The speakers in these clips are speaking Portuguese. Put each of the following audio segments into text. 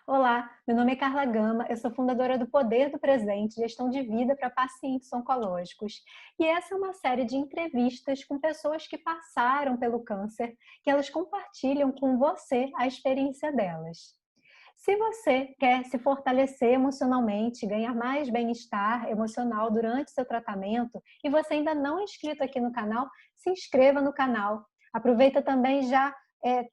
Olá, meu nome é Carla Gama, eu sou fundadora do Poder do Presente, Gestão de Vida para Pacientes Oncológicos. E essa é uma série de entrevistas com pessoas que passaram pelo câncer, que elas compartilham com você a experiência delas. Se você quer se fortalecer emocionalmente, ganhar mais bem-estar emocional durante seu tratamento e você ainda não é inscrito aqui no canal, se inscreva no canal. Aproveita também já,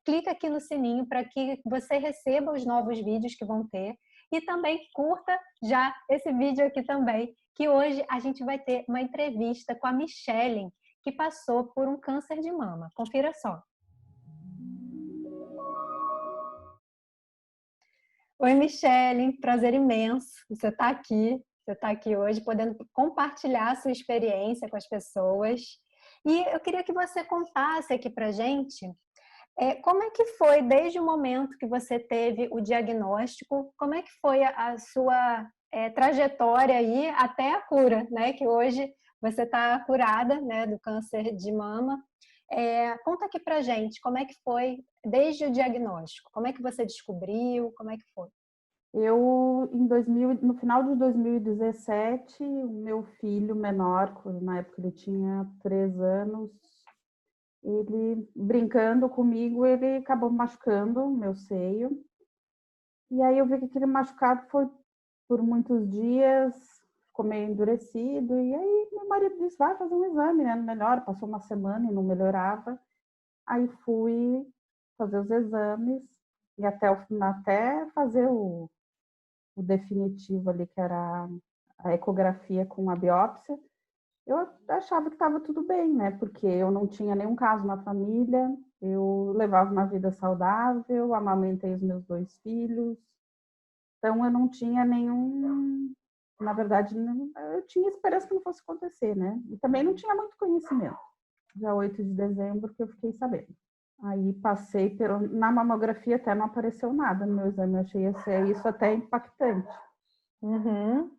clica aqui no sininho para que você receba os novos vídeos que vão ter e também curta já esse vídeo aqui também, que hoje a gente vai ter uma entrevista com a Michelle, que passou por um câncer de mama. Confira só. Oi, Michelle, prazer imenso você está aqui. Você está aqui hoje podendo compartilhar a sua experiência com as pessoas. E eu queria que você contasse aqui para a gente como é que foi desde o momento que você teve o diagnóstico, como é que foi a sua trajetória aí até a cura, né? Que hoje você está curada, né, do câncer de mama. Conta aqui pra gente como é que foi desde o diagnóstico, como é que você descobriu, como é que foi? No final de 2017, o meu filho menor, na época ele tinha 3 anos, ele brincando comigo, ele acabou machucando o meu seio. E aí eu vi que aquele machucado foi por muitos dias, ficou meio endurecido. E aí meu marido disse, vai fazer um exame, né? Melhor, passou uma semana e não melhorava. Aí fui fazer os exames e até fazer o definitivo ali, que era a ecografia com a biópsia, eu achava que estava tudo bem, né? Porque eu não tinha nenhum caso na família, eu levava uma vida saudável, amamentei os meus 2 filhos, então eu não tinha nenhum, na verdade, eu tinha esperança que não fosse acontecer, né? E também não tinha muito conhecimento. Já 8 de dezembro que eu fiquei sabendo. Aí passei na mamografia, até não apareceu nada no meu exame, eu achei isso até impactante. Uhum,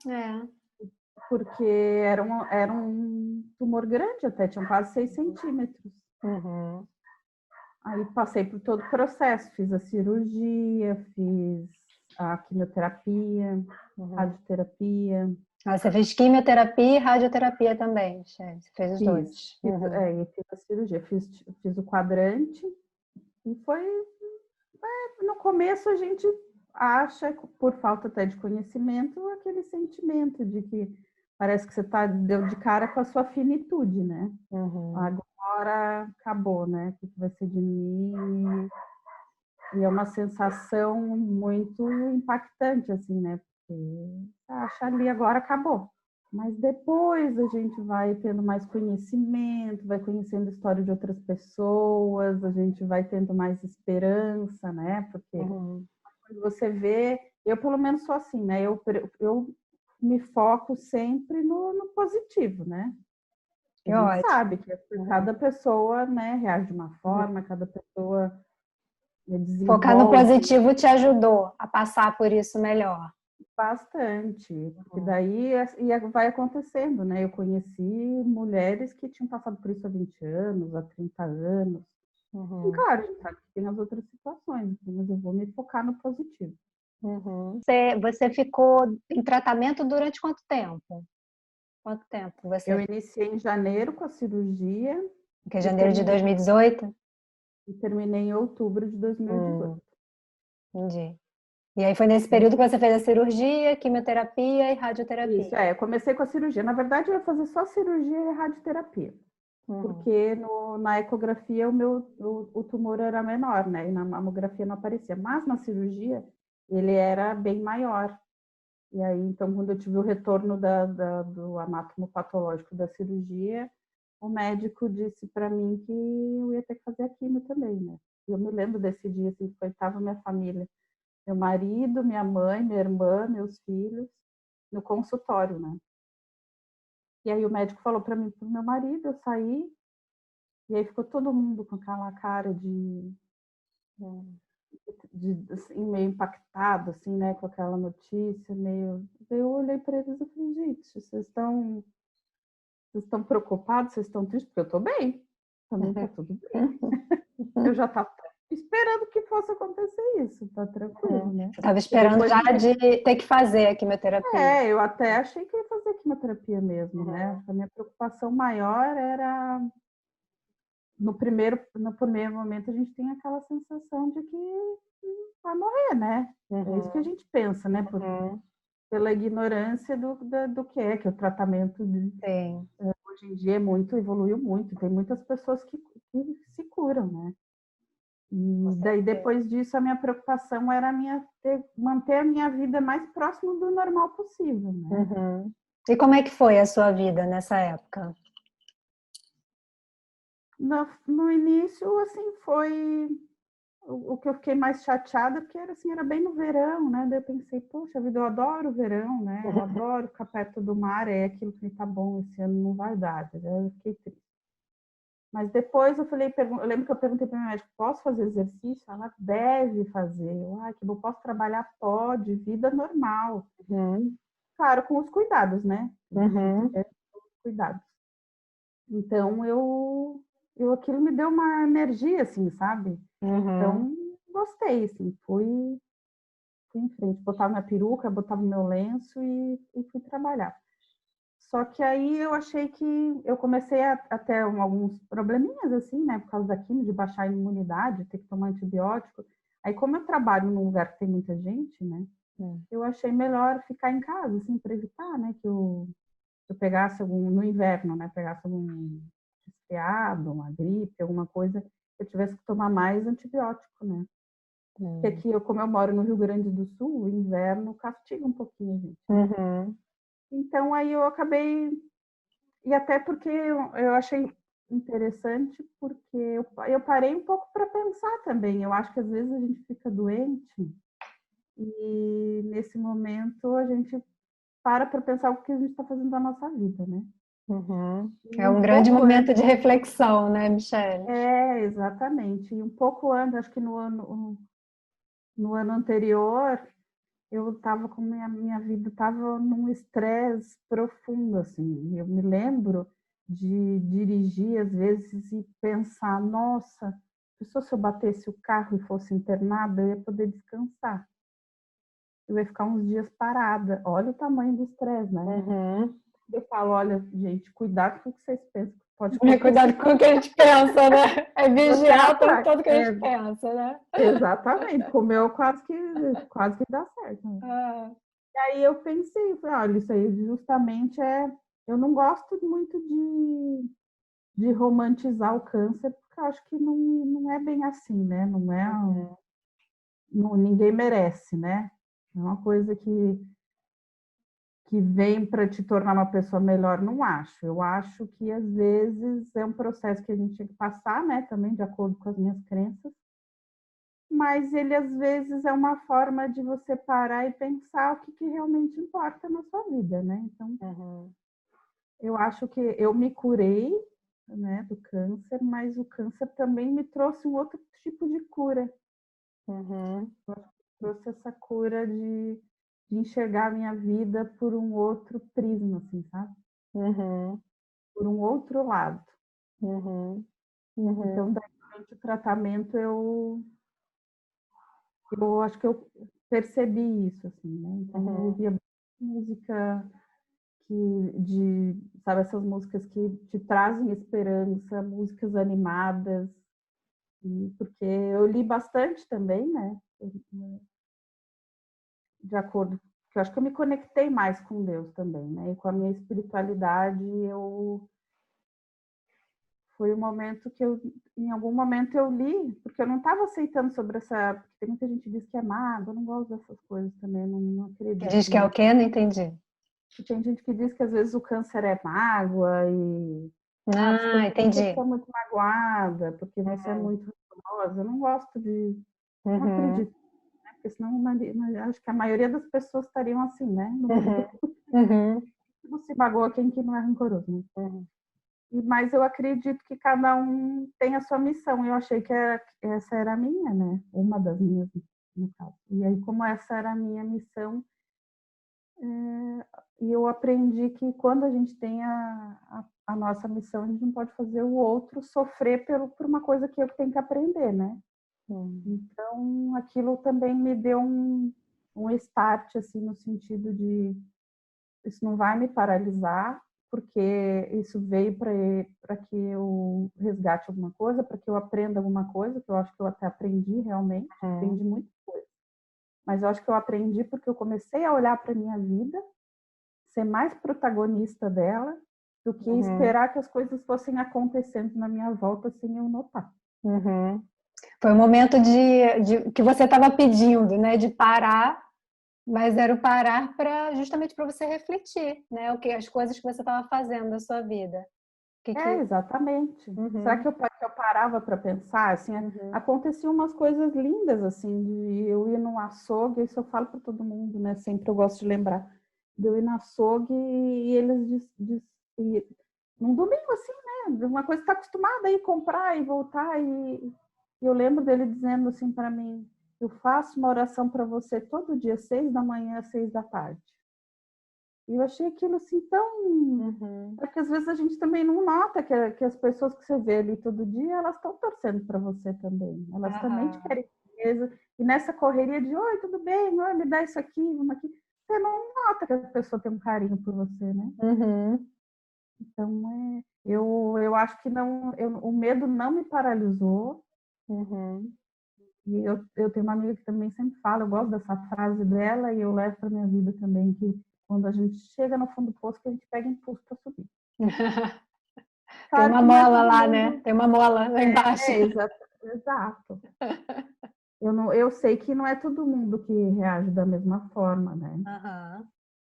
Porque era um tumor grande até, tinham quase 6 centímetros. uhum, Aí passei por todo o processo, fiz a cirurgia, fiz a quimioterapia, uhum. radioterapia, Ah, você fez quimioterapia e radioterapia também, Michelle. Você fez os fiz, dois. fiz, Uhum. é, fiz a cirurgia, fiz o quadrante e foi, no começo a gente acha, por falta até de conhecimento, aquele sentimento de que parece que você deu de cara com a sua finitude, né? Uhum. Agora acabou, né? O que vai ser de mim? E é uma sensação muito impactante, assim, né? Porque você acha ali, agora acabou. Mas depois a gente vai tendo mais conhecimento, vai conhecendo a história de outras pessoas, a gente vai tendo mais esperança, né? Porque Uhum. quando você vê, eu pelo menos sou assim, né? Eu me foco sempre no positivo, né? A Que gente ótimo. sabe que Uhum. cada pessoa, né, reage de uma Uhum. forma, cada pessoa Focar no desenvolve positivo te ajudou a passar por isso melhor. bastante, porque Uhum. daí vai acontecendo, né? Eu conheci mulheres que tinham passado por isso há 20 anos, há 30 anos. E Uhum. claro, a gente sabe que tem as outras situações, mas eu vou me focar no positivo. Uhum. Você ficou em tratamento durante quanto tempo? Quanto tempo Eu você? iniciei em janeiro com a cirurgia Que é e janeiro de terminei, 2018? e terminei em outubro de 2018. Entendi. E aí foi nesse período que você fez a cirurgia, quimioterapia e radioterapia. Isso, eu comecei com a cirurgia. Na verdade, eu ia fazer só cirurgia e radioterapia, Uhum. porque na ecografia o tumor era menor, né? E na mamografia não aparecia. Mas na cirurgia ele era bem maior. E aí, então, quando eu tive o retorno do anátomo patológico da cirurgia, o médico disse para mim que eu ia ter que fazer a quimio também, né? E eu me lembro desse dia, assim, que estava minha família, meu marido, minha mãe, minha irmã, meus filhos, no consultório, né? E aí o médico falou para mim, para o meu marido, eu saí, e aí ficou todo mundo com aquela cara assim, meio impactado, assim, né, com aquela notícia, meio... Eu olhei para eles e falei, gente, vocês estão preocupados, vocês estão tristes, porque eu estou bem, também está tudo bem. Eu já estava esperando que fosse acontecer isso, tá tranquilo, né? Você estava E esperando depois, já de ter que fazer a quimioterapia. eu até achei que ia fazer quimioterapia mesmo, né? A minha preocupação maior era no primeiro momento a gente tem aquela sensação de que vai morrer, né? É isso que a Uhum, gente pensa, né? uhum, Pela ignorância do que o tratamento sim, hoje em dia evoluiu muito. Tem muitas pessoas que se curam, né? com E daí, certeza. depois disso, a minha preocupação era manter a minha vida mais próxima do normal possível, né? Uhum. E como é que foi a sua vida nessa época? No início, assim, foi o que eu fiquei mais chateada, porque era assim, era bem no verão, né? Daí eu pensei, poxa vida, eu adoro o verão, né? Eu adoro ficar perto do mar, é aquilo que tá bom, esse ano não vai dar. Daí eu fiquei triste. Mas depois eu lembro que eu perguntei para minha médica, posso fazer exercício? Ela deve fazer. Que bom, posso trabalhar? Pode, vida normal. Uhum, Claro, com os cuidados, né? A gente uhum, quer os cuidados. Então, aquilo me deu uma energia, assim, sabe? uhum, Então, gostei, assim, fui em frente. Botava minha peruca, botava meu lenço e fui trabalhar. Só que aí eu achei que eu comecei a ter alguns probleminhas, assim, né? Por causa da quimio, de baixar a imunidade, ter que tomar antibiótico. Aí, como eu trabalho num lugar que tem muita gente, né? uhum, Eu achei melhor ficar em casa, assim, para evitar, né? Que eu pegasse no inverno, né? Pegasse algum resfriado, uma gripe, alguma coisa, eu tivesse que tomar mais antibiótico, né? Porque uhum, aqui, como eu moro no Rio Grande do Sul, o inverno castiga um pouquinho a gente, né? uhum, Então, aí eu acabei. E até porque eu achei interessante, porque eu parei um pouco para pensar também. Eu acho que às vezes a gente fica doente e nesse momento a gente para pensar o que a gente está fazendo da nossa vida, né? uhum. E É um um grande pouco momento antes, de reflexão, né, Michele? exatamente. E um pouco antes, acho que no ano anterior, eu estava com minha vida estava num estresse profundo, assim. Eu me lembro de dirigir às vezes e pensar, nossa, se eu batesse o carro e fosse internada, eu ia poder descansar. Eu ia ficar uns dias parada. Olha o tamanho do estresse, né? Uhum. Eu falo, olha, gente, cuidado com o que vocês pensam que pode acontecer Cuidado com o que a gente pensa, né? É você vigiar o tempo atrás. todo que a gente pensa, né? Exatamente. Com o meu quase que dá certo, né? Ah, Aí eu pensei, falei, olha, isso aí justamente eu não gosto muito de romantizar o câncer, porque eu acho que não é bem assim, né? Não é, uhum, ninguém merece, né? É uma coisa que vem para te tornar uma pessoa melhor, não acho. Eu acho que às vezes é um processo que a gente tem que passar, né? Também de acordo com as minhas crenças, mas ele às vezes é uma forma de você parar e pensar o que realmente importa na sua vida, né? Então, uhum, eu acho que eu me curei, né, do câncer, mas o câncer também me trouxe um outro tipo de cura. uhum, Trouxe essa cura de enxergar a minha vida por um outro prisma, assim, sabe? uhum, Por um outro lado. uhum, Então, uhum, durante o tratamento, eu acho que eu percebi isso, assim, né? Então, eu uhum, ouvia música sabe, essas músicas que te trazem esperança, músicas animadas, porque eu li bastante também, né? De acordo, que eu acho que eu me conectei mais com Deus também, né? E com a minha espiritualidade, foi um momento que em algum momento eu li, porque eu não estava aceitando sobre essa, porque tem muita gente que diz que é mágoa, eu não gosto dessas coisas também, não Diz acredito que é o muito. quê? Não entendi. E tem gente que diz que às vezes o câncer é mágoa e você tem Ah, que entendi. ficar muito magoada, porque você é Uhum, muito rancorosa. Eu não gosto não uhum, acredito, né? Porque senão acho que a maioria das pessoas estariam assim, né? No uhum, mundo. uhum, Não se magoa quem que não é rancoroso, né? uhum, Mas eu acredito que cada um tem a sua missão. Eu achei que essa era a minha, né? Uma das minhas, no caso. E aí, como essa era a minha missão, e eu aprendi que quando a gente tem a nossa missão, a gente não pode fazer o outro sofrer por uma coisa que eu tenho que aprender, né? Então, aquilo também me deu um start, assim, no sentido de isso não vai me paralisar, porque isso veio para que eu resgate alguma coisa, para que eu aprenda alguma coisa, que eu acho que eu até aprendi realmente, aprendi muita coisa. Mas eu acho que eu aprendi porque eu comecei a olhar para a minha vida, ser mais protagonista dela, do que esperar que as coisas fossem acontecendo na minha volta sem eu notar. Foi um momento que você estava pedindo, né, de parar, mas era o parar justamente para você refletir, né, as coisas que você estava fazendo na sua vida. Exatamente. Será que eu parava para pensar? Assim, aconteciam umas coisas lindas, assim, de eu ir no açougue, isso eu falo para todo mundo, né? Sempre eu gosto de lembrar. De eu ir no açougue e eles num domingo, assim, né? Uma coisa que está acostumada a ir comprar e voltar. E eu lembro dele dizendo assim para mim: eu faço uma oração para você todo dia, 6 da manhã às 6 da tarde. E eu achei aquilo assim tão... Porque às vezes a gente também não nota que as pessoas que você vê ali todo dia, elas estão torcendo para você também. Elas também te querem beleza. E nessa correria de, oi, tudo bem? Oi, me dá isso aqui, vamos aqui. Você não nota que a pessoa tem um carinho por você, né? Então, eu acho que não, o medo não me paralisou. E eu tenho uma amiga que também sempre fala, eu gosto dessa frase dela e eu levo para minha vida também, que quando a gente chega no fundo do poço, que a gente pega impulso para subir. Tem Claro uma que não é mola todo lá, mundo... né? Tem uma mola lá embaixo. Exato. Eu sei que não é todo mundo que reage da mesma forma, né?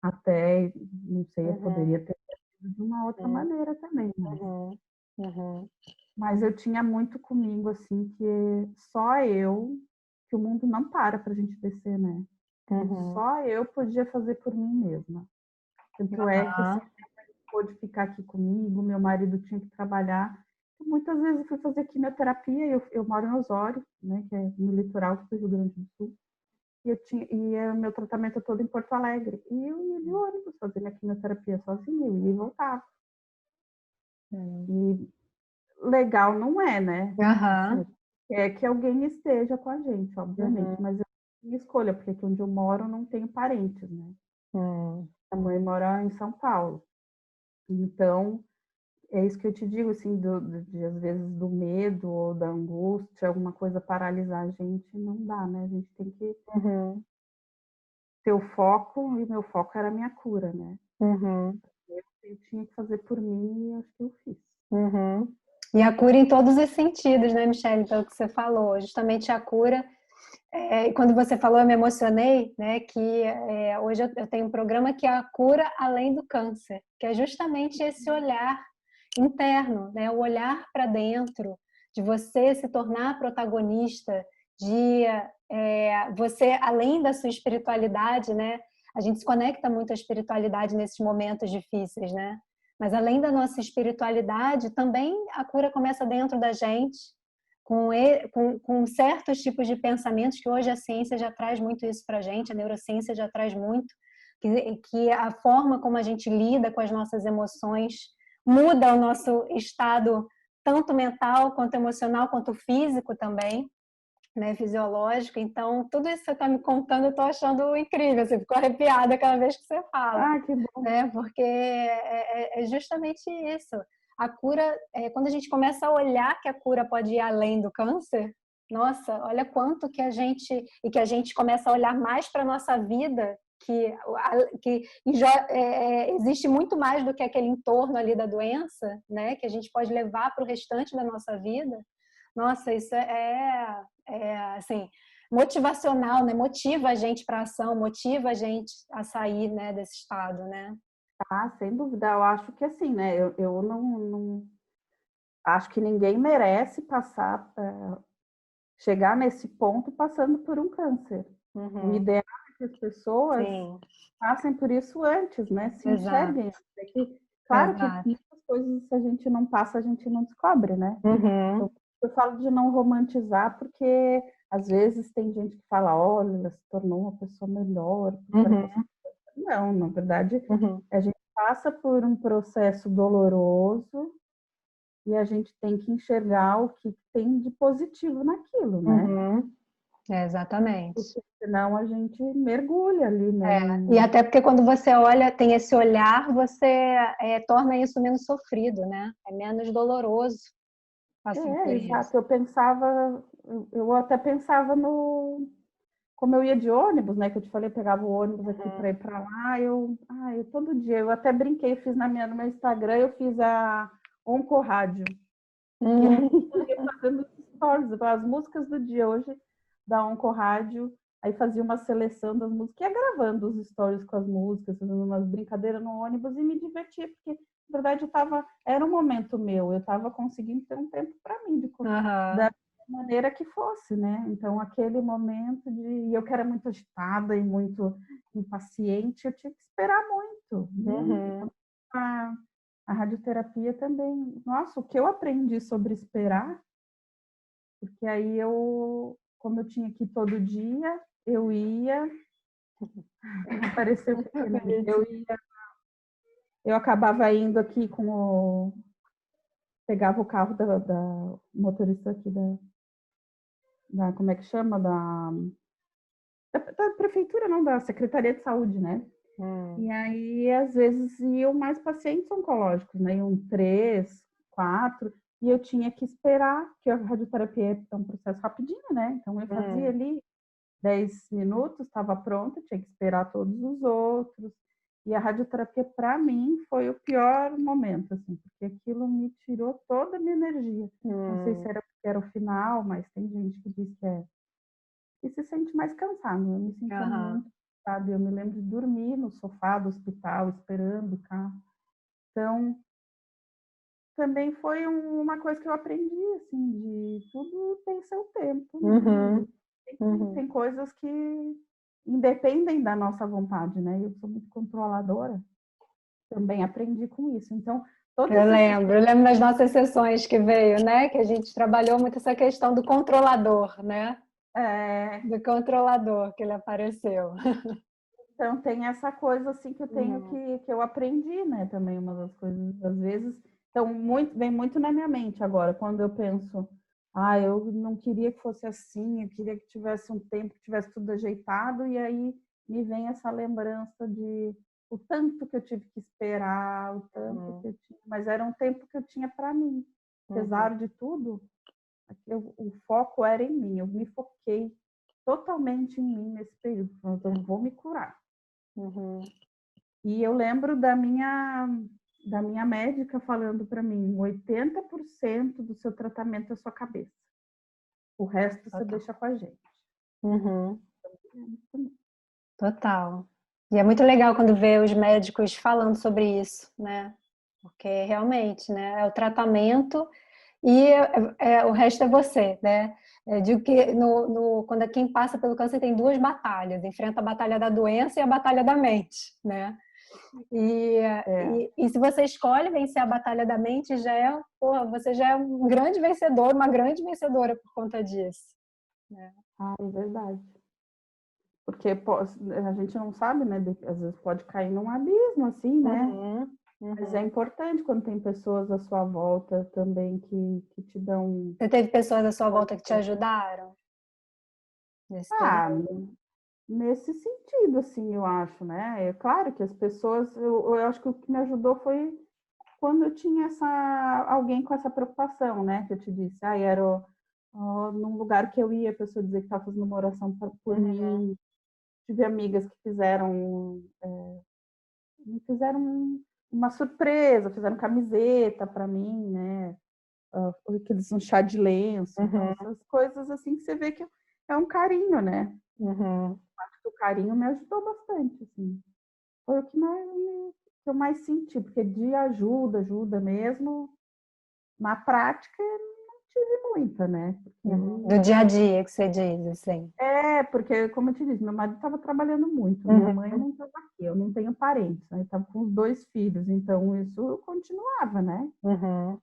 Até, não sei, eu poderia ter sido de uma outra maneira também, mas eu tinha muito comigo, assim, que só eu, que o mundo não para pra gente descer, né? Só eu podia fazer por mim mesma. Tanto é que esse pôde ficar aqui comigo, meu marido tinha que trabalhar. Muitas vezes eu fui fazer quimioterapia, eu moro em Osório, né, que é no litoral do Rio Grande do Sul, e o meu tratamento é todo em Porto Alegre. E eu ia de ônibus fazer minha quimioterapia sozinha, eu ia e voltava. E legal não é, né? Assim, é que alguém esteja com a gente, obviamente, mas eu tenho escolha, porque aqui onde eu moro não tenho parentes, né? A mãe mora em São Paulo. Então, é isso que eu te digo, assim, às vezes do medo ou da angústia, alguma coisa paralisar a gente, não dá, né? A gente tem que ter o foco, e meu foco era a minha cura, né? Eu tinha que fazer por mim e acho que eu fiz. E a cura em todos os sentidos, né, Michele? Pelo que você falou, justamente a cura. Quando você falou, eu me emocionei, né? Que hoje eu tenho um programa que é a cura além do câncer, que é justamente esse olhar interno, né? O olhar para dentro, de você se tornar protagonista, de você, além da sua espiritualidade, né? A gente se conecta muito à espiritualidade nesses momentos difíceis, né? Mas além da nossa espiritualidade, também a cura começa dentro da gente, com certos tipos de pensamentos que hoje a ciência já traz muito isso para a gente, a neurociência já traz muito, que a forma como a gente lida com as nossas emoções muda o nosso estado, tanto mental, quanto emocional, quanto físico também, né, fisiológico. Então, tudo isso que você está me contando, eu estou achando incrível. Você ficou arrepiada cada vez que você fala. Ah, que bom. Né? Porque é justamente isso. A cura, quando a gente começa a olhar que a cura pode ir além do câncer, nossa, olha quanto que a gente começa a olhar mais para a nossa vida, que existe muito mais do que aquele entorno ali da doença, né? Que a gente pode levar para o restante da nossa vida. Nossa, isso assim, motivacional, né? Motiva a gente para a ação, motiva a gente a sair, né, desse estado, né? Ah, sem dúvida. Eu acho que assim, né? Eu não acho que ninguém merece chegar nesse ponto passando por um câncer. O ideal é que as pessoas passem por isso antes, né? Se enxerguem. É que, claro que muitas coisas a gente não passa, a gente não descobre, né? Então, eu falo de não romantizar, porque às vezes tem gente que fala, olha, ela se tornou uma pessoa melhor. Não, na verdade, a gente passa por um processo doloroso e a gente tem que enxergar o que tem de positivo naquilo, né? Uhum. Exatamente. Porque senão a gente mergulha ali, né? E até porque quando você olha, tem esse olhar, você torna isso menos sofrido, né? É menos doloroso passar por isso. Exato. Eu até pensava no como eu ia de ônibus, né? Que eu te falei, eu pegava o ônibus aqui para ir para lá, eu todo dia, eu até brinquei, fiz no meu Instagram, eu fiz a Oncorrádio. E aí Uhum. eu ia fazendo stories, as músicas do dia hoje da Oncorrádio, aí fazia uma seleção das músicas, ia gravando os stories com as músicas, fazendo umas brincadeiras no ônibus e me divertia, porque na verdade era um momento meu, eu estava conseguindo ter um tempo para mim, da Uhum. maneira que fosse, né? Então aquele momento e eu que era muito agitada e muito impaciente, eu tinha que esperar muito, muito. Uhum. A radioterapia também. Nossa, o que eu aprendi sobre esperar, porque aí como eu tinha que ir todo dia, eu ia, apareceu pequeno ali, eu acabava indo aqui pegava o carro da motorista aqui como é que chama? Da prefeitura, não, da Secretaria de Saúde, né? Uhum. E aí, às vezes, iam mais pacientes oncológicos, né? Iam 3, 4, e eu tinha que esperar, que a radioterapia é um processo rapidinho, né? Então, eu fazia Uhum. ali 10 minutos, estava pronta, tinha que esperar todos os outros. E a radioterapia, para mim, foi o pior momento, assim, porque aquilo me tirou toda a minha energia. Não sei se Uhum. era porque era o final, mas tem gente que diz que é. E se sente mais cansado. Eu me sentia Uhum. muito cansada. Eu me lembro de dormir no sofá do hospital, esperando o carro. Então, também foi uma coisa que eu aprendi, assim, de tudo tem seu tempo, né? Uhum. Uhum. Tem coisas que independem da nossa vontade, né? Eu sou muito controladora, também aprendi com isso. Então, todas essas Eu lembro das nossas sessões que veio, né? Que a gente trabalhou muito essa questão do controlador, né? é, Do controlador que ele apareceu. então tem essa coisa assim que eu tenho Uhum. que eu aprendi, né? Também uma das coisas, às vezes, então vem muito na minha mente agora, quando eu penso, eu não queria que fosse assim, eu queria que tivesse um tempo, que tivesse tudo ajeitado, e aí me vem essa lembrança de o tanto que eu tive que esperar, o tanto Uhum. que eu tinha, mas era um tempo que eu tinha para mim. Uhum. Apesar de tudo, o foco era em mim, eu me foquei totalmente em mim nesse período, então eu vou me curar. Uhum. E eu lembro da minha médica falando para mim, 80% do seu tratamento é sua cabeça. O resto você Total. deixa com a gente. Uhum. Total. E é muito legal quando vê os médicos falando sobre isso, né? Porque realmente, né, é o tratamento e o resto é você, né? Eu digo que quando quem passa pelo câncer tem duas batalhas, enfrenta a batalha da doença e a batalha da mente, né? E, É. e se você escolhe vencer a batalha da mente, você já é um grande vencedor, uma grande vencedora por conta disso, né? É verdade. Porque a gente não sabe, né? Às vezes pode cair num abismo, assim, né? Uhum, Mas é uhum. importante quando tem pessoas à sua volta também que te dão. Você teve pessoas à sua volta que te ajudaram nesse Ah, período? nesse sentido, assim, eu acho, né? É claro que as pessoas, eu acho que o que me ajudou foi quando eu tinha alguém com essa preocupação, né? Que eu te disse, num lugar que eu ia, a pessoa dizer que estava fazendo uma oração por Uhum, mim. Tive amigas que me fizeram uma surpresa, fizeram camiseta para mim, né? Aqueles um chá de lenço. Então, uhum, essas coisas assim que você vê que é um carinho, né? uhum, O carinho me ajudou bastante, assim. Foi o que eu mais senti, porque de ajuda mesmo, na prática, não tive muita, né? uhum. Do dia a dia que você diz, assim. Porque, como eu te disse, meu marido estava trabalhando muito, minha Uhum, mãe não estava aqui, eu não tenho parentes, né? Estava com os 2 filhos, então isso continuava, né? uhum,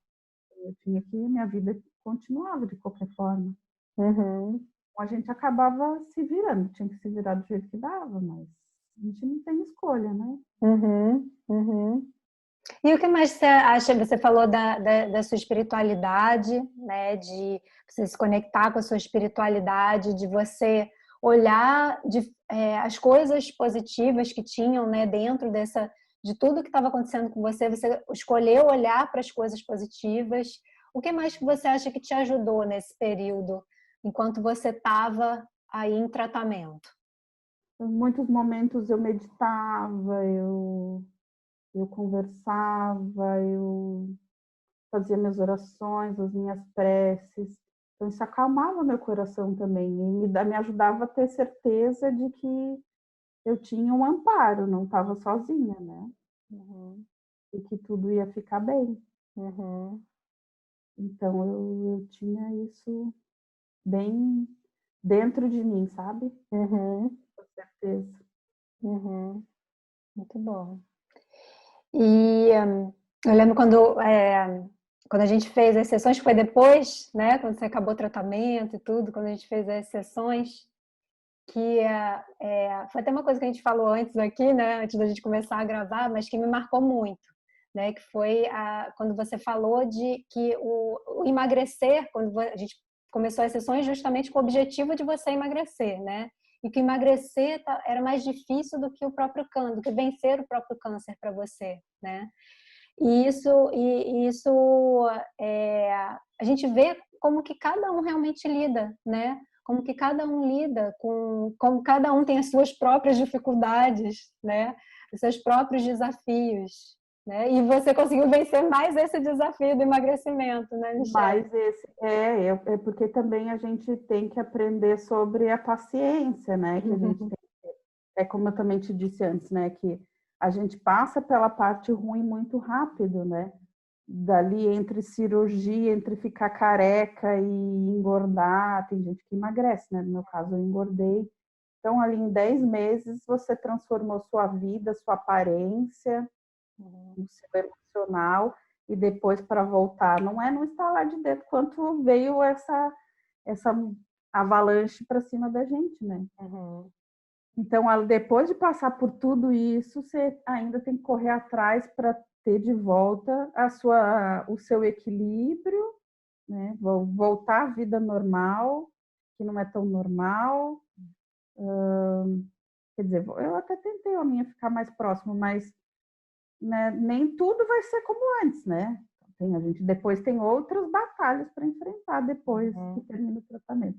Minha vida continuava de qualquer forma. uhum, A gente acabava se virando, tinha que se virar do jeito que dava, mas a gente não tem escolha, né? uhum, uhum. E o que mais você acha? Você falou da sua espiritualidade, né? De você se conectar com a sua espiritualidade, de você olhar as coisas positivas que tinham, né, dentro de tudo que estava acontecendo com você. Você escolheu olhar para as coisas positivas. O que mais que você acha que te ajudou nesse período, enquanto você estava aí em tratamento? Em muitos momentos eu meditava, eu conversava, eu fazia minhas orações, as minhas preces. Então, isso acalmava meu coração também e me ajudava a ter certeza de que eu tinha um amparo, não estava sozinha, né? Uhum. E que tudo ia ficar bem. Uhum. Então, eu tinha isso bem dentro de mim, sabe? Uhum. Com certeza. Uhum. Muito bom. E eu lembro quando a gente fez as sessões, que foi depois, né? Quando você acabou o tratamento e tudo, quando a gente fez as sessões, que foi até uma coisa que a gente falou antes aqui, né? Antes da gente começar a gravar, mas que me marcou muito, né? Que foi quando você falou de que o emagrecer, quando a gente começou as sessões justamente com o objetivo de você emagrecer, né? E que emagrecer era mais difícil do que o próprio câncer, do que vencer o próprio câncer para você, né? E isso a gente vê como que cada um realmente lida, né? Como que cada um lida como cada um tem as suas próprias dificuldades, né? Os seus próprios desafios, né? E você conseguiu vencer mais esse desafio do emagrecimento, né, Michelle? Mas esse é porque também a gente tem que aprender sobre a paciência, né? Que a gente tem. É como eu também te disse antes, né? Que a gente passa pela parte ruim muito rápido, né? Dali entre cirurgia, entre ficar careca e engordar, tem gente que emagrece, né? No meu caso, eu engordei. Então, ali em 10 meses, você transformou sua vida, sua aparência, o seu emocional, e depois para voltar, não é no estalar de dedo quanto veio essa avalanche para cima da gente, né? Uhum. Então, depois de passar por tudo isso, você ainda tem que correr atrás para ter de volta o seu equilíbrio, né? Voltar à vida normal, que não é tão normal. Quer dizer, eu até tentei a minha ficar mais próximo, mas, né, nem tudo vai ser como antes, né? A gente depois tem outras batalhas para enfrentar depois que termina o tratamento.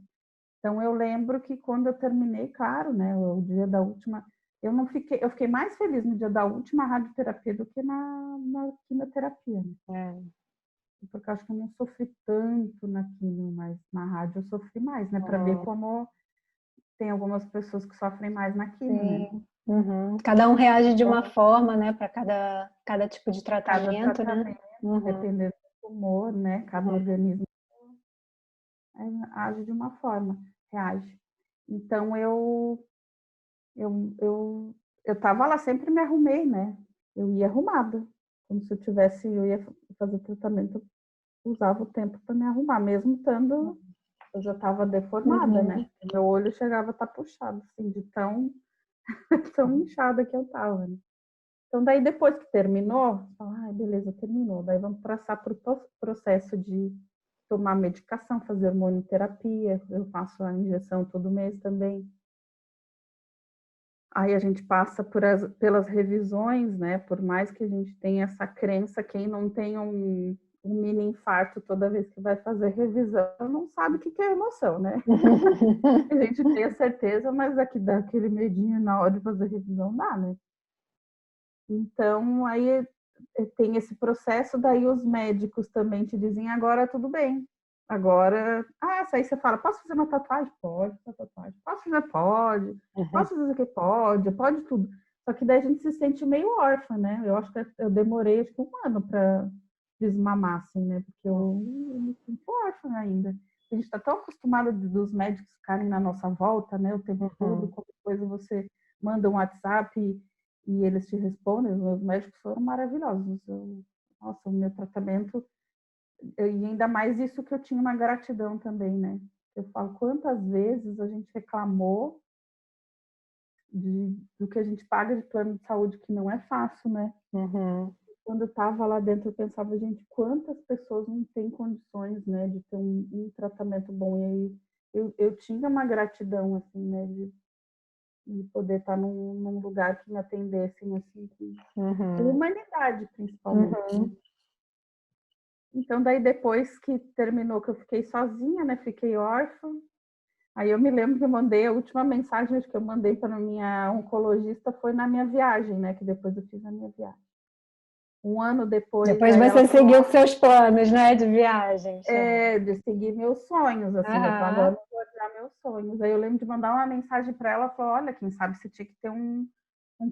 Então eu lembro que quando eu terminei, claro, né, o dia da última, eu fiquei mais feliz no dia da última radioterapia do que na quimioterapia, né? Porque eu acho que eu não sofri tanto na quimio, mas na rádio eu sofri mais, né? Para ver como tem algumas pessoas que sofrem mais na quimio, né? Sim. Uhum. Cada um reage de uma Então, forma, né, para cada tipo de cada tratamento, né? tratamento, Uhum. dependendo do tumor, né? Cada Uhum. organismo age de uma forma, reage. Então eu, eu, eu tava lá, sempre me arrumei, né? Eu ia arrumada, como se eu ia fazer tratamento, eu usava o tempo para me arrumar, mesmo estando, eu já estava deformada, né? Uhum. Meu olho chegava a estar puxado, assim, de tão inchada que eu tava, né? Então, daí depois que terminou, beleza, terminou. Daí vamos passar para o processo de tomar medicação, fazer hormonioterapia. Eu faço a injeção todo mês também. Aí a gente passa pelas revisões, né? Por mais que a gente tenha essa crença, quem não tem um mini infarto toda vez que vai fazer revisão não sabe o que é emoção, né? A gente tem a certeza, mas aqui dá aquele medinho na hora de fazer revisão, dá, né? Então, aí tem esse processo, daí os médicos também te dizem, agora tudo bem. Agora, aí você fala, posso fazer uma tatuagem? Pode fazer tatuagem. Posso fazer? Pode. Posso fazer o que? Pode tudo. Só que daí a gente se sente meio órfã, né? Eu acho que eu demorei acho que 1 ano para desmamar, assim, né? Porque eu me sinto órfã ainda. A gente está tão acostumado dos médicos ficarem na nossa volta, né? O tempo todo, Uhum. qualquer coisa você manda um WhatsApp e eles te respondem. Os meus médicos foram maravilhosos. Nossa, o meu tratamento, e ainda mais isso que eu tinha uma gratidão também, né? Eu falo quantas vezes a gente reclamou do que a gente paga de plano de saúde, que não é fácil, né? Uhum. quando eu estava lá dentro, eu pensava, gente, quantas pessoas não têm condições, né, de ter um tratamento bom. E aí eu tinha uma gratidão, assim, né, de poder estar num lugar que me atendessem, assim, com humanidade, principalmente. Uhum. Então, daí depois que terminou, que eu fiquei sozinha, né, fiquei órfã. Aí eu me lembro que eu mandei, a última mensagem acho que eu mandei para a minha oncologista foi na minha viagem, né, que depois eu fiz a minha viagem. Um ano depois, Depois aí ela você falou, seguiu seus planos, né, de viagem. de seguir meus sonhos, assim, eu tô agora vou adiar meus sonhos. Aí eu lembro de mandar uma mensagem para ela, falou, olha, quem sabe você tinha que ter um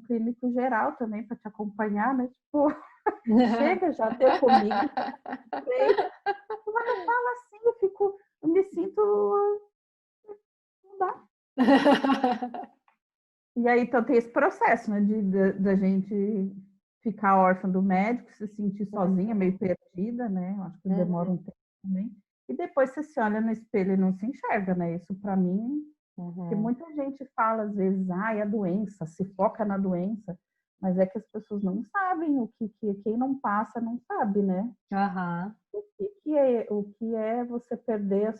clínico geral também para te acompanhar, né? Tipo, chega já ter comigo. Mas não fala assim, eu me sinto, não dá. E aí, então, tem esse processo, né, da gente ficar órfã do médico, se sentir sozinha, meio perdida, né? Eu acho que demora um tempo também. E depois você se olha no espelho e não se enxerga, né? Isso para mim, que muita gente fala às vezes, é a doença, se foca na doença, mas é que as pessoas não sabem o que quem não passa não sabe, né? O que é você perder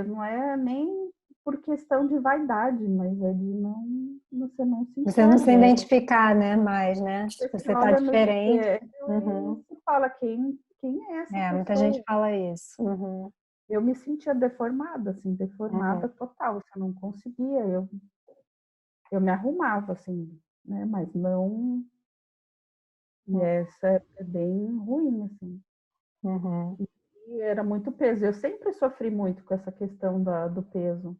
não é nem por questão de vaidade, mas é de você não se Você não se enxerga. identificar, né, mais, né? Você se Você tá olha no diferente. espelho e fala, quem é essa Muita gente pessoa? fala isso. Eu me sentia deformada, assim, deformada total, você não conseguia, eu me arrumava, assim, né, mas não, e essa é bem ruim, assim. E era muito peso, eu sempre sofri muito com essa questão do peso.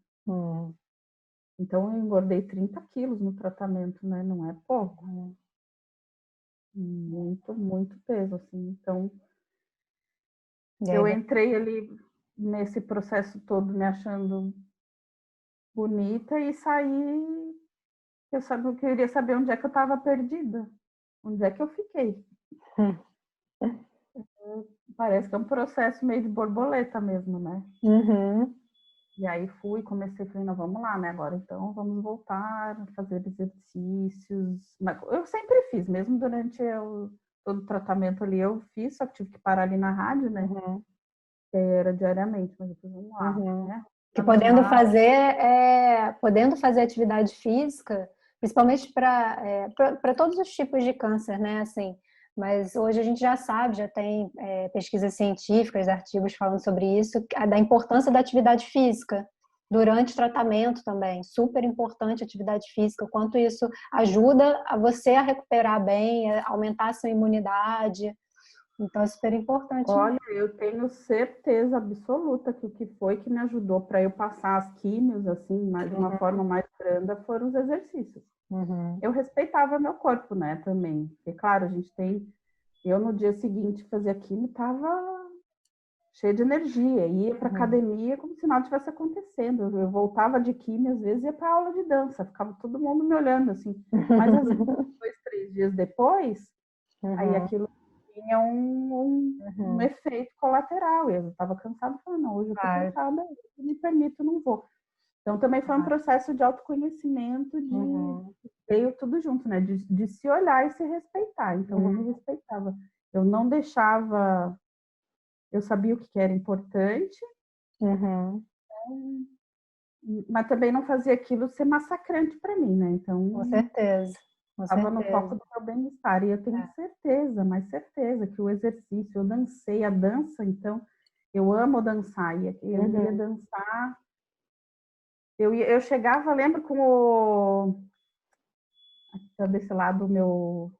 Então, eu engordei 30 quilos no tratamento, né? Não é pouco. Muito, muito peso, assim. Então, eu entrei ali nesse processo todo me achando bonita e saí. Eu queria saber onde é que eu estava perdida. Onde é que eu fiquei? Parece que é um processo meio de borboleta mesmo, né? E aí falei, não, vamos lá, né? Agora então vamos voltar a fazer exercícios. Eu sempre fiz, mesmo durante todo o tratamento ali, eu fiz, só que tive que parar ali na rádio, né? Que era diariamente, mas depois vamos lá, né? Que podendo fazer atividade física, principalmente para todos os tipos de câncer, né? Assim, mas hoje a gente já sabe, já tem pesquisas científicas, artigos falando sobre isso, da importância da atividade física durante o tratamento também. Super importante a atividade física, o quanto isso ajuda a você a recuperar bem, a aumentar a sua imunidade. Então é super importante. Olha, eu tenho certeza absoluta que o que foi que me ajudou para eu passar as químios, assim, de uma forma mais branda, foram os exercícios. Eu respeitava meu corpo, né, também. Porque, claro, eu no dia seguinte fazia químio, estava cheia de energia, ia para academia como se nada tivesse acontecendo. Eu voltava de químio, às vezes ia para aula de dança, ficava todo mundo me olhando, assim. Mas às vezes, 2, 3 dias depois, aí aquilo tinha um efeito colateral. Eu estava cansada, falando, não, hoje eu estou cansada, eu me permito, não vou. Então, também foi um processo de autoconhecimento, veio tudo junto, né? De se olhar e se respeitar. Então, eu me respeitava. Eu não deixava... Eu sabia o que era importante, mas também não fazia aquilo ser massacrante para mim, né? Então, com certeza. estava no foco do meu bem-estar. E eu tenho certeza, mais certeza, que o exercício, eu dancei, a dança, então, eu amo dançar. E eu ia dançar. Eu chegava, lembro desse lado, o meu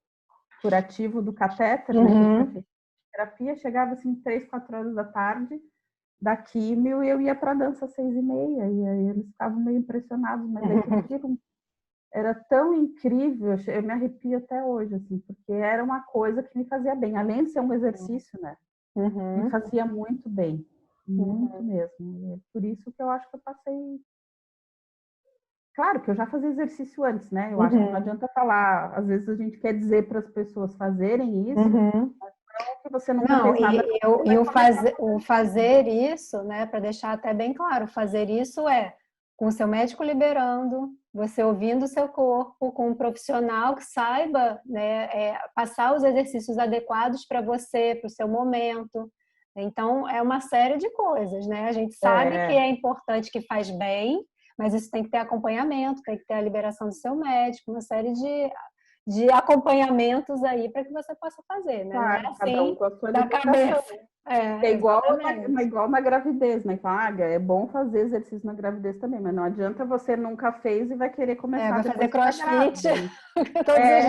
curativo do catéter, né? Que eu tinha feito terapia, chegava assim 3, 4 horas da tarde, da químio, e eu ia para dança às 6h30. E aí eles ficavam meio impressionados, mas aquilo era tão incrível, eu me arrepio até hoje, assim, porque era uma coisa que me fazia bem, além de ser um exercício, né? Me fazia muito bem, muito mesmo. E é por isso que eu acho que eu passei. Claro que eu já fazia exercício antes, né? Eu acho que não adianta falar, às vezes a gente quer dizer para as pessoas fazerem isso, mas não que você nunca fez nada. E o fazer isso, né, para deixar até bem claro, fazer isso com o seu médico liberando, você ouvindo o seu corpo, com um profissional que saiba, né, passar os exercícios adequados para você, para o seu momento. Então, é uma série de coisas, né? A gente sabe que é importante, que faz bem, mas isso tem que ter acompanhamento, tem que ter a liberação do seu médico, uma série de acompanhamentos aí para que você possa fazer, né? Claro, Não é cada um assim com a sua da limitação. cabeça. É igual Exatamente. igual na gravidez, né? Fala, é bom fazer exercício na gravidez também, mas não adianta você nunca fez e vai querer começar Vai fazer depois que tá crossfit grávida, né? todos os dias.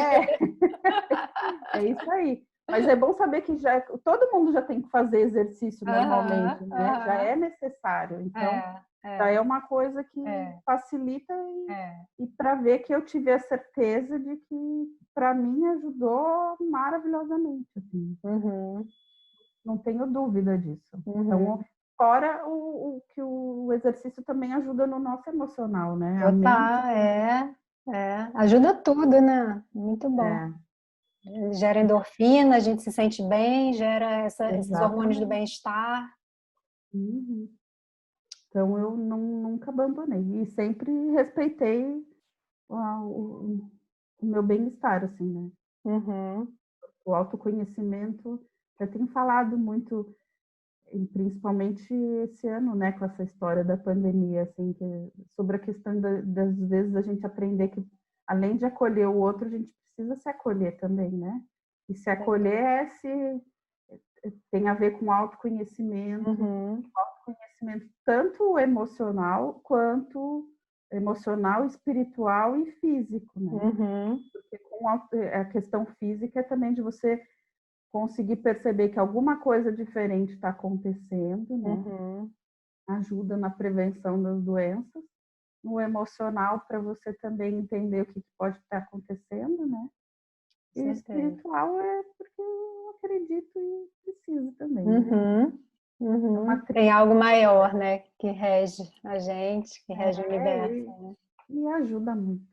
É, é isso aí. Mas é bom saber que já todo mundo já tem que fazer exercício normalmente, né? Já é necessário. Então, já é uma coisa que facilita e para ver que eu tive a certeza de que para mim ajudou maravilhosamente, assim. Não tenho dúvida disso. Então, fora o que o exercício também ajuda no nosso emocional, né? A mente. Ajuda tudo, né? Muito bom. Gera endorfina, a gente se sente bem, gera esses hormônios do bem-estar. Então, eu nunca abandonei. E sempre respeitei o meu bem-estar, assim, né? O autoconhecimento, eu tenho falado muito, principalmente esse ano, né, com essa história da pandemia, assim, sobre a questão das vezes a gente aprender que, além de acolher o outro, a gente precisa se acolher também, né? E se acolher tem a ver com autoconhecimento, tanto emocional quanto emocional, espiritual e físico, né? Porque com a questão física é também de você conseguir perceber que alguma coisa diferente está acontecendo, né? Ajuda na prevenção das doenças. No emocional, para você também entender o que pode estar acontecendo, né? E o espiritual é porque eu acredito e preciso também, né? Tem algo maior, né? Que rege a gente, que rege o universo. Né? E ajuda muito.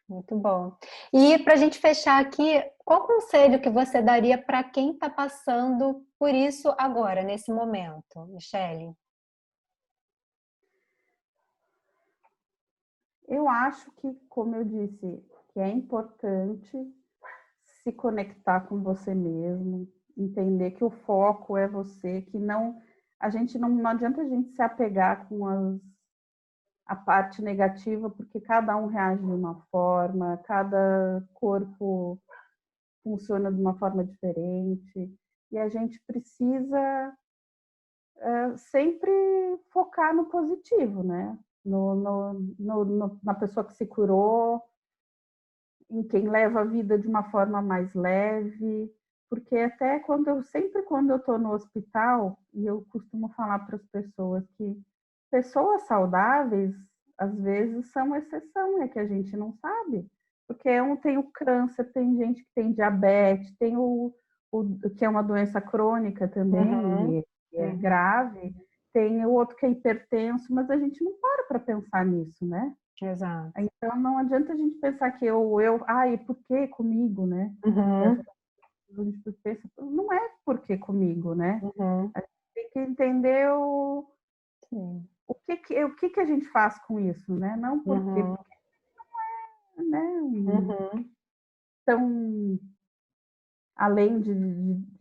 Muito bom. E para a gente fechar aqui, qual conselho que você daria para quem está passando por isso agora, nesse momento, Michele? Eu acho que, como eu disse, que é importante se conectar com você mesmo, entender que o foco é você, que não adianta a gente se apegar com a parte negativa, porque cada um reage de uma forma, cada corpo funciona de uma forma diferente, e a gente precisa sempre focar no positivo, né? Na pessoa que se curou, em quem leva a vida de uma forma mais leve, porque até sempre quando eu estou no hospital, e eu costumo falar para as pessoas que pessoas saudáveis, às vezes, são exceção, é que a gente não sabe. Porque tem o câncer, tem gente que tem diabetes, tem que é uma doença crônica também, e é grave, tem o outro que é hipertenso, mas a gente não para pensar nisso, né? Exato. Então, não adianta a gente pensar que e por que comigo, né? A gente pensa, não é por que comigo, né? A gente tem que entender o que a gente faz com isso, né? Não porque não é, né? Então, além de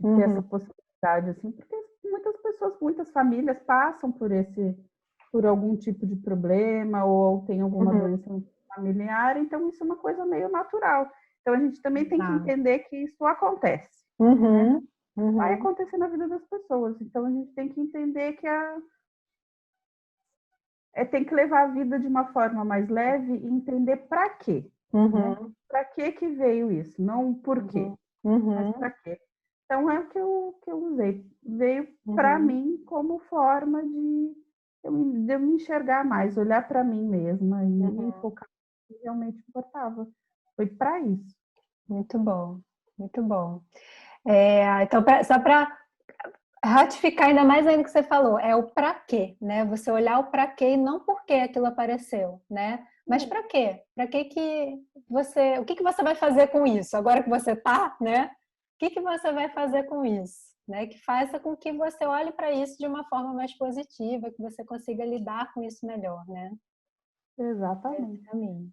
ter essa possibilidade, assim, porque muitas pessoas, muitas famílias passam por algum tipo de problema ou tem alguma doença familiar, então isso é uma coisa meio natural. Então a gente também tem que entender que isso acontece. Né? Vai acontecer na vida das pessoas. Então a gente tem que entender que tem que levar a vida de uma forma mais leve e entender para quê. Né? Para que veio isso? Não por quê, mas para quê. Então é o que eu usei. Veio para mim como forma de eu me enxergar mais, olhar para mim mesma e focar no que realmente importava. Foi para isso. Muito bom, muito bom. Então, só para ratificar ainda mais ainda que você falou, é o para quê, né? Você olhar o para quê e não por que aquilo apareceu, né? Mas para quê? Para que o que você vai fazer com isso? Agora que você tá, né? O que você vai fazer com isso? né? Que faça com que você olhe para isso de uma forma mais positiva, que você consiga lidar com isso melhor, né? Exatamente. Esse caminho.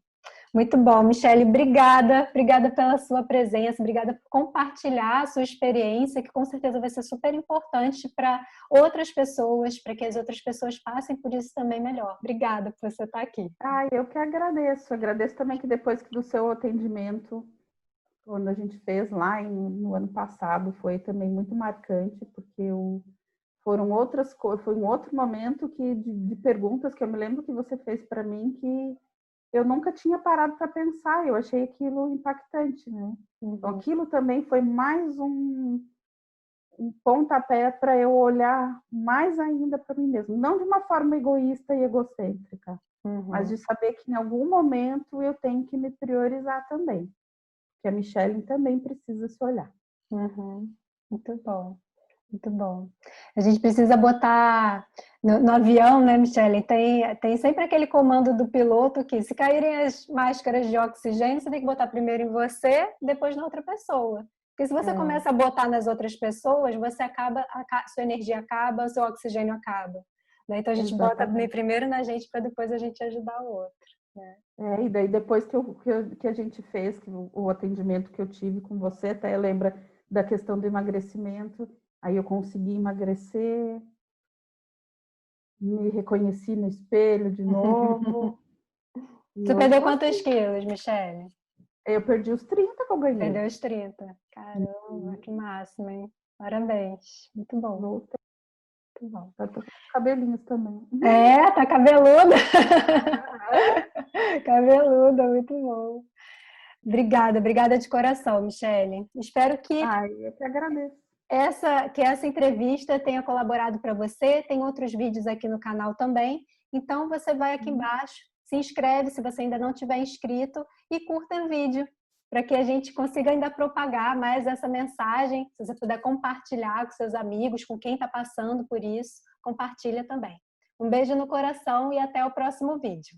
Muito bom, Michele, obrigada pela sua presença, obrigada por compartilhar a sua experiência, que com certeza vai ser super importante para outras pessoas, para que as outras pessoas passem por isso também melhor. Obrigada por você estar aqui. Eu que agradeço. Agradeço também que depois do seu atendimento, quando a gente fez lá no ano passado, foi também muito marcante, porque foram outras coisas, foi um outro momento de perguntas que eu me lembro que você fez para mim que eu nunca tinha parado para pensar, eu achei aquilo impactante, né? Então, aquilo também foi mais um pontapé para eu olhar mais ainda para mim mesmo, não de uma forma egoísta e egocêntrica, mas de saber que em algum momento eu tenho que me priorizar também, que a Michele também precisa se olhar. Muito bom. Muito bom. A gente precisa botar no avião, né, Michele? Tem sempre aquele comando do piloto que, se caírem as máscaras de oxigênio, você tem que botar primeiro em você, depois na outra pessoa. Porque se você começa a botar nas outras pessoas, você sua energia acaba, seu oxigênio acaba. Né? Então a gente bota primeiro na gente para depois a gente ajudar o outro. Né? E daí depois que a gente fez, o atendimento que eu tive com você, até lembra da questão do emagrecimento. Aí eu consegui emagrecer, me reconheci no espelho de novo. Você perdeu quantos quilos, Michele? Eu perdi os 30 que eu ganhei. Perdeu os 30. Caramba, que máximo, hein? Parabéns. Muito bom. Voltei. Muito bom. Tá com cabelinhos também. Tá cabeluda. Cabeluda, muito bom. Obrigada de coração, Michele. Espero que eu que agradeço. essa entrevista tenha colaborado para você. Tem outros vídeos aqui no canal também. Então, você vai aqui embaixo, se inscreve se você ainda não tiver inscrito e curta o vídeo, para que a gente consiga ainda propagar mais essa mensagem. Se você puder compartilhar com seus amigos, com quem está passando por isso, compartilha também. Um beijo no coração e até o próximo vídeo.